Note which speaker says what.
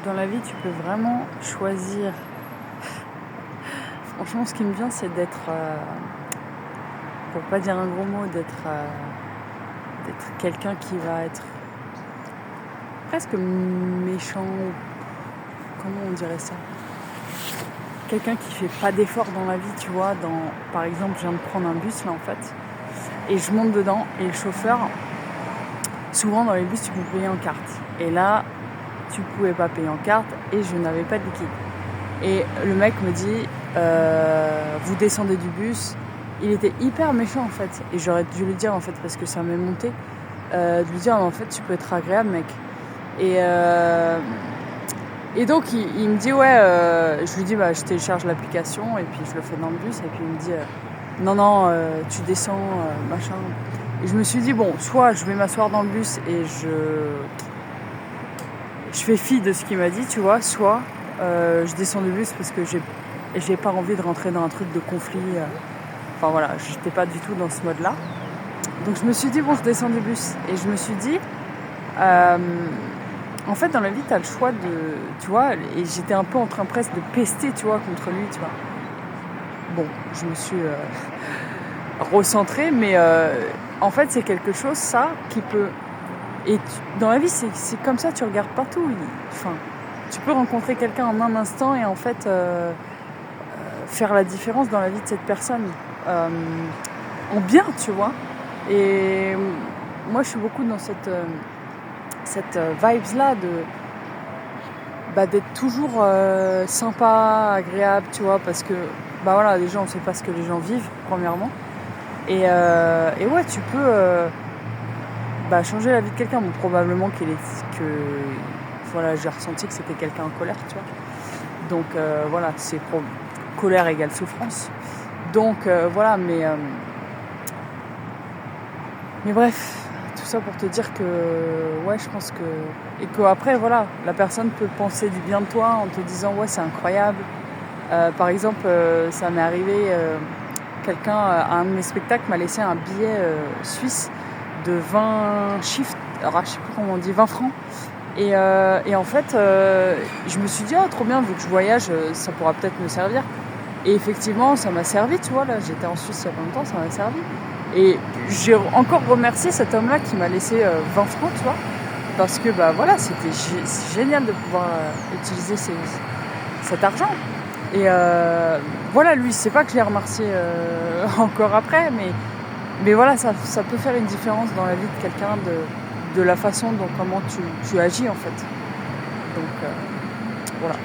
Speaker 1: dans la vie, tu peux vraiment choisir. Franchement, ce qui me vient, c'est d'être, pour pas dire un gros mot, d'être quelqu'un qui va être presque méchant. Comment on dirait ça? Quelqu'un qui fait pas d'effort dans la vie, tu vois. Par exemple, je viens de prendre un bus là en fait, et je monte dedans, et le chauffeur, souvent dans les bus, tu peux payer en carte. Et là, tu pouvais pas payer en carte, et je n'avais pas de liquide. Et le mec me dit, vous descendez du bus. Il était hyper méchant en fait, et j'aurais dû lui dire en fait, parce que ça m'est monté, de lui dire en fait, tu peux être agréable mec. Et donc il me dit je lui dis je télécharge l'application et puis je le fais dans le bus, et puis il me dit non, tu descends, machin. Et je me suis dit bon, soit je vais m'asseoir dans le bus et je fais fi de ce qu'il m'a dit, tu vois, soit je descends du bus parce que j'ai pas envie de rentrer dans un truc de conflit. Enfin voilà, j'étais pas du tout dans ce mode-là. Donc je me suis dit bon, je descends du bus, et je me suis dit en fait, dans la vie, t'as le choix de... Tu vois, et j'étais un peu en train presque de pester, tu vois, contre lui, tu vois. Bon, je me suis recentrée, mais en fait, c'est quelque chose, ça, qui peut... Et dans la vie, c'est comme ça, tu regardes partout. Enfin, tu peux rencontrer quelqu'un en un instant et en fait faire la différence dans la vie de cette personne. En bien, tu vois. Et moi, je suis beaucoup dans cette vibes-là d'être toujours sympa, agréable, tu vois, parce que voilà, déjà on sait pas ce que les gens vivent, premièrement, et ouais, tu peux changer la vie de quelqu'un. Bon, probablement voilà, j'ai ressenti que c'était quelqu'un en colère, tu vois, donc voilà, c'est colère égale souffrance, donc voilà, mais bref, tout ça pour te dire que ouais, je pense que... Et qu'après, voilà, la personne peut penser du bien de toi en te disant ouais, c'est incroyable. Par exemple, ça m'est arrivé, quelqu'un à un de mes spectacles m'a laissé un billet suisse de 20 chiffres, alors je sais plus comment on dit, 20 francs. Et en fait, je me suis dit trop bien, vu que je voyage, ça pourra peut-être me servir. Et effectivement, ça m'a servi, tu vois, là, j'étais en Suisse il y a pas longtemps, ça m'a servi. Et j'ai encore remercié cet homme-là qui m'a laissé 20 francs, tu vois, parce que voilà, c'est génial de pouvoir utiliser cet argent. Et voilà, lui, c'est pas que je l'ai remercié encore après, mais voilà, ça peut faire une différence dans la vie de quelqu'un, de la façon dont comment tu agis en fait. Donc voilà.